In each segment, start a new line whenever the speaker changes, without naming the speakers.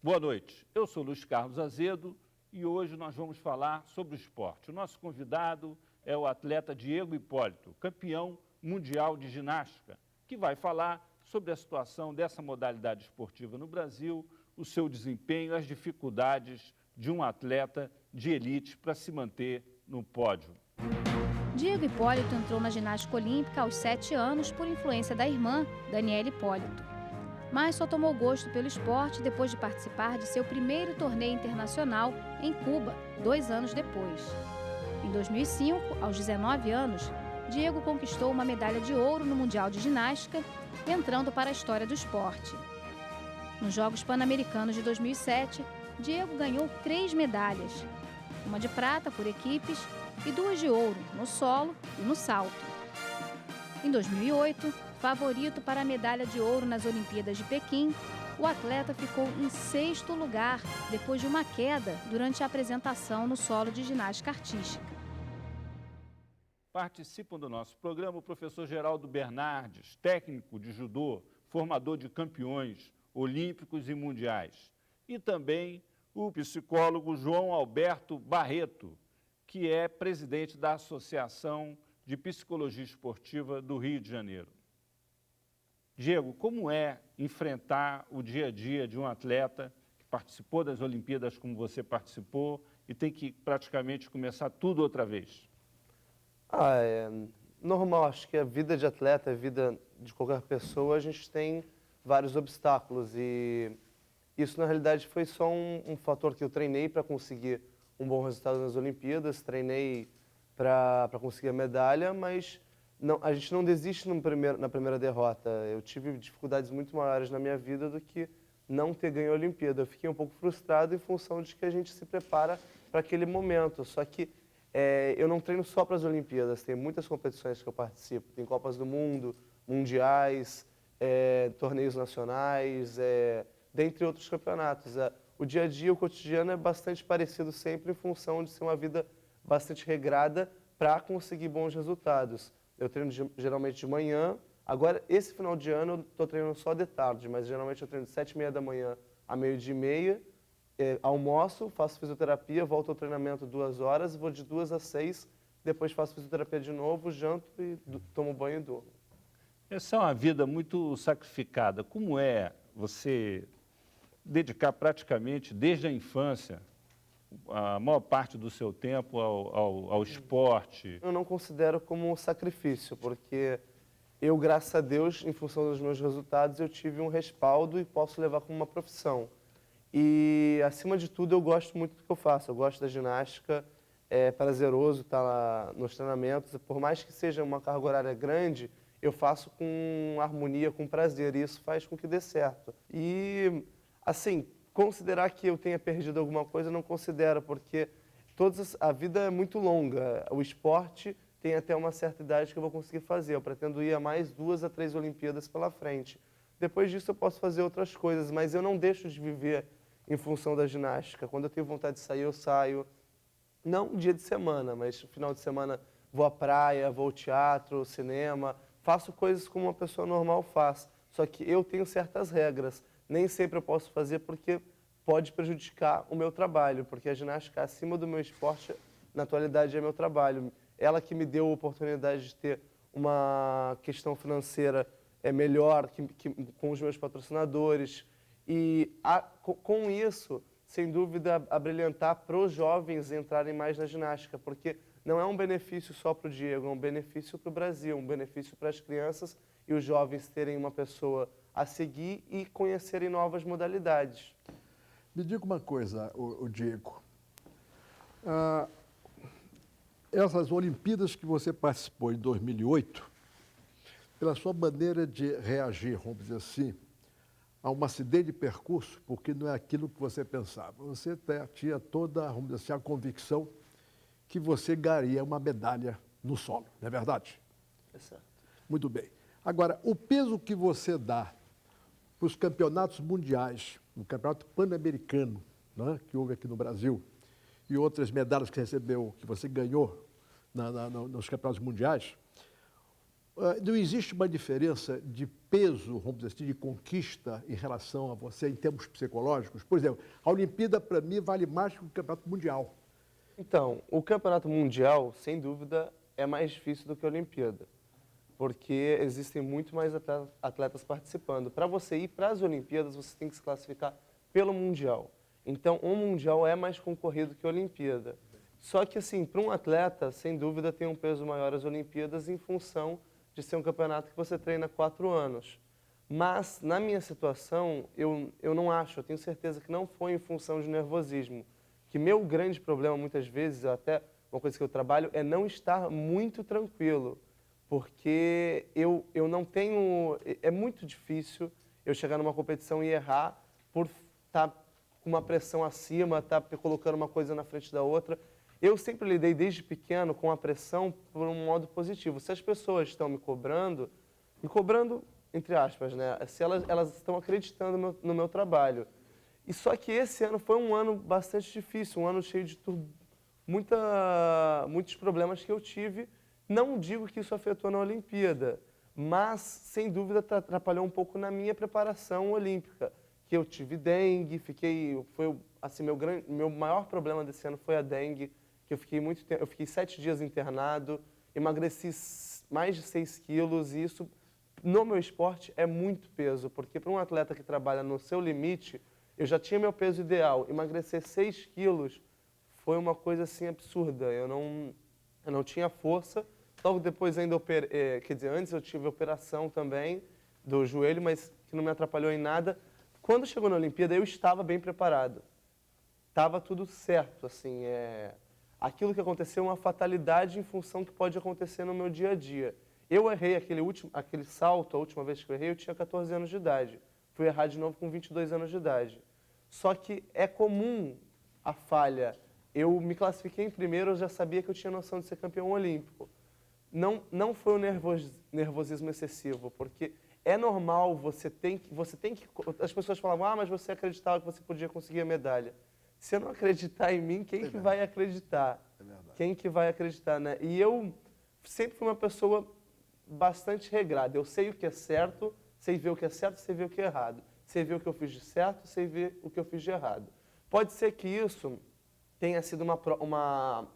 Boa noite, eu sou Luiz Carlos Azedo e hoje nós vamos falar sobre o esporte. O nosso convidado é o atleta Diego Hipólito, campeão mundial de ginástica, que vai falar sobre a situação dessa modalidade esportiva no Brasil, o seu desempenho, as dificuldades de um atleta de elite para se manter no pódio.
Diego Hipólito entrou na ginástica olímpica aos 7 anos por influência da irmã, Daniela Hipólito. Mas só tomou gosto pelo esporte depois de participar de seu primeiro torneio internacional em Cuba, 2 anos depois. Em 2005, aos 19 anos, Diego conquistou uma medalha de ouro no Mundial de Ginástica, entrando para a história do esporte. Nos Jogos Pan-Americanos de 2007, Diego ganhou 3 medalhas, uma de prata por equipes e 2 de ouro no solo e no salto. Em 2008, favorito para a medalha de ouro nas Olimpíadas de Pequim, o atleta ficou em 6º lugar depois de uma queda durante a apresentação no solo de ginástica artística.
Participam do nosso programa o professor Geraldo Bernardes, técnico de judô, formador de campeões olímpicos e mundiais, e também o psicólogo João Alberto Barreto, que é presidente da Associação de Psicologia Esportiva do Rio de Janeiro. Diego, como é enfrentar o dia a dia de um atleta que participou das Olimpíadas como você participou e tem que praticamente começar tudo outra vez?
É normal, acho que a vida de atleta, a vida de qualquer pessoa, a gente tem vários obstáculos e isso na realidade foi só um fator que eu treinei para conseguir um bom resultado nas Olimpíadas, treinei para conseguir a medalha, mas não, a gente não desiste na primeira derrota. Eu tive dificuldades muito maiores na minha vida do que não ter ganho a Olimpíada. Eu fiquei um pouco frustrado em função de que a gente se prepara para aquele momento. Só que eu não treino só para as Olimpíadas, tem muitas competições que eu participo. Tem Copas do Mundo, Mundiais, torneios nacionais, dentre outros campeonatos. O dia a dia, o cotidiano é bastante parecido sempre em função de ser uma vida bastante regrada para conseguir bons resultados. Eu treino geralmente de manhã. Agora, esse final de ano, eu estou treinando só de tarde, mas geralmente eu treino de 7h30 da manhã a 12h30, almoço, faço fisioterapia, volto ao treinamento 2 horas, vou de 2 às 6, depois faço fisioterapia de novo, janto e tomo banho e durmo.
Essa é uma vida muito sacrificada. Como é você dedicar praticamente desde a infância a maior parte do seu tempo ao esporte?
Eu não considero como um sacrifício, porque eu, graças a Deus, em função dos meus resultados, eu tive um respaldo e posso levar como uma profissão. E, acima de tudo, eu gosto muito do que eu faço. Eu gosto da ginástica, é prazeroso estar lá nos treinamentos. Por mais que seja uma carga horária grande, eu faço com harmonia, com prazer, e isso faz com que dê certo. E, assim, considerar que eu tenha perdido alguma coisa, eu não considero, porque a vida é muito longa. O esporte tem até uma certa idade que eu vou conseguir fazer. Eu pretendo ir a mais 2 a 3 Olimpíadas pela frente. Depois disso eu posso fazer outras coisas, mas eu não deixo de viver em função da ginástica. Quando eu tenho vontade de sair, eu saio. Não dia de semana, mas final de semana vou à praia, vou ao teatro, ao cinema. Faço coisas como uma pessoa normal faz. Só que eu tenho certas regras. Nem sempre eu posso fazer porque pode prejudicar o meu trabalho, porque a ginástica acima do meu esporte, na atualidade, é meu trabalho. Ela que me deu a oportunidade de ter uma questão financeira melhor com os meus patrocinadores. E com isso, sem dúvida, abrilhantar para os jovens entrarem mais na ginástica, porque não é um benefício só para o Diego, é um benefício para o Brasil, um benefício para as crianças e os jovens terem uma pessoa a seguir e conhecerem novas modalidades.
Me diga uma coisa, o Diego. Essas Olimpíadas que você participou em 2008, pela sua maneira de reagir, vamos dizer assim, a um acidente de percurso, porque não é aquilo que você pensava. Você tinha toda, vamos dizer assim, a convicção que você ganharia uma medalha no solo, não é verdade?
É certo.
Muito bem. Agora, o peso que você dá para os campeonatos mundiais, o campeonato pan-americano, né, que houve aqui no Brasil, e outras medalhas que recebeu, que você ganhou nos campeonatos mundiais, Não existe uma diferença de peso, vamos dizer assim, de conquista em relação a você em termos psicológicos? Por exemplo, a Olimpíada, para mim, vale mais que o Campeonato Mundial.
Então, o Campeonato Mundial, sem dúvida, é mais difícil do que a Olimpíada, porque existem muito mais atletas participando. Para você ir para as Olimpíadas, você tem que se classificar pelo Mundial. Então, o Mundial é mais concorrido que a Olimpíada. Só que, assim, para um atleta, sem dúvida, tem um peso maior as Olimpíadas em função de ser um campeonato que você treina 4 anos. Mas, na minha situação, eu não acho, eu tenho certeza que não foi em função de nervosismo. Que meu grande problema, muitas vezes, até uma coisa que eu trabalho, é não estar muito tranquilo. Porque eu não tenho... É muito difícil eu chegar numa competição e errar por estar com uma pressão acima, estar colocando uma coisa na frente da outra. Eu sempre lidei desde pequeno com a pressão por um modo positivo. Se as pessoas estão me cobrando entre aspas, né? Se elas estão acreditando no meu trabalho. E só que esse ano foi um ano bastante difícil, um ano cheio de muitos problemas que eu tive. Não digo que isso afetou na Olimpíada, mas, sem dúvida, atrapalhou um pouco na minha preparação olímpica. Que eu tive dengue, foi assim, meu maior problema desse ano foi a dengue, que eu fiquei 7 dias internado, emagreci mais de 6 quilos, e isso, no meu esporte, é muito peso, porque para um atleta que trabalha no seu limite, eu já tinha meu peso ideal, emagrecer 6 quilos foi uma coisa assim absurda, eu não tinha força, logo depois ainda antes eu tive operação também do joelho, mas que não me atrapalhou em nada. Quando chegou na Olimpíada, eu estava bem preparado, estava tudo certo, assim, aquilo que aconteceu é uma fatalidade em função que pode acontecer no meu dia a dia. Eu errei aquele salto, a última vez que eu errei, eu tinha 14 anos de idade. Fui errar de novo com 22 anos de idade. Só que é comum a falha. Eu me classifiquei em primeiro, eu já sabia que eu tinha noção de ser campeão olímpico. Não foi um nervosismo excessivo, porque é normal, você tem que... As pessoas falavam, mas você acreditava que você podia conseguir a medalha. Se eu não acreditar em mim, quem que vai acreditar?
É verdade.
Quem que vai acreditar, né? E eu sempre fui uma pessoa bastante regrada. Eu sei o que é certo, sei ver o que é certo, sei ver o que é errado. Sei ver o que eu fiz de certo, sei ver o que eu fiz de errado. Pode ser que isso tenha sido uma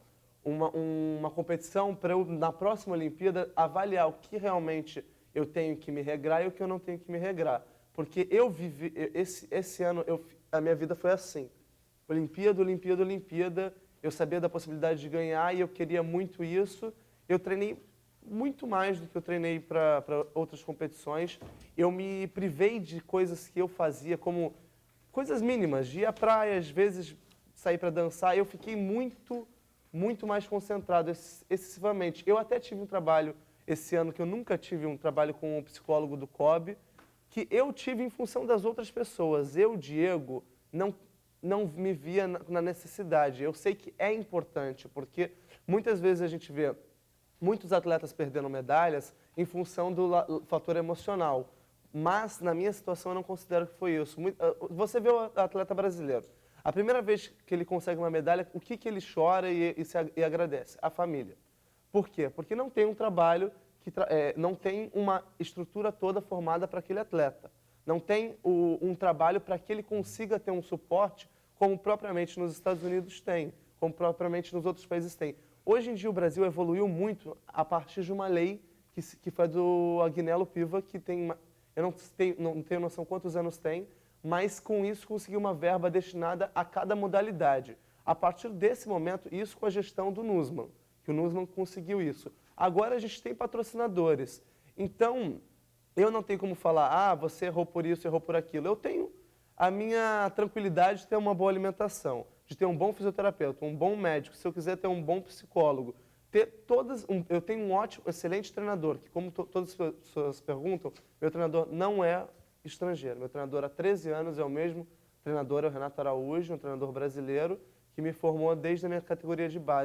competição para eu, na próxima Olimpíada, avaliar o que realmente eu tenho que me regrar e o que eu não tenho que me regrar. Porque eu vivi... Esse ano, a minha vida foi assim. Olimpíada, Olimpíada, Olimpíada, eu sabia da possibilidade de ganhar e eu queria muito isso. Eu treinei muito mais do que eu treinei para outras competições. Eu me privei de coisas que eu fazia, como coisas mínimas, de ir à praia, às vezes sair para dançar. Eu fiquei muito mais concentrado excessivamente. Eu até tive um trabalho esse ano que eu nunca tive, um trabalho com um psicólogo do COB, que eu tive em função das outras pessoas. Eu, Diego, não me via na necessidade. Eu sei que é importante, porque muitas vezes a gente vê muitos atletas perdendo medalhas em função do fator emocional. Mas, na minha situação, eu não considero que foi isso. Você vê o atleta brasileiro. A primeira vez que ele consegue uma medalha, o que ele chora e agradece? A família. Por quê? Porque não tem um trabalho, não tem uma estrutura toda formada para aquele atleta. Não tem um trabalho para que ele consiga ter um suporte como propriamente nos Estados Unidos tem, como propriamente nos outros países tem. Hoje em dia o Brasil evoluiu muito a partir de uma lei que foi do Agnello Piva, que tem, eu não tenho noção quantos anos tem, mas com isso conseguiu uma verba destinada a cada modalidade. A partir desse momento, isso com a gestão do Nussmann, que o Nussmann conseguiu isso. Agora a gente tem patrocinadores. Então, eu não tenho como falar, você errou por isso, errou por aquilo. Eu tenho a minha tranquilidade de ter uma boa alimentação, de ter um bom fisioterapeuta, um bom médico, se eu quiser ter um bom psicólogo. Eu tenho um excelente treinador, que como todas as pessoas perguntam, meu treinador não é estrangeiro. Meu treinador há 13 anos é o mesmo treinador, é o Renato Araújo, um treinador brasileiro, que me formou desde a minha categoria de base.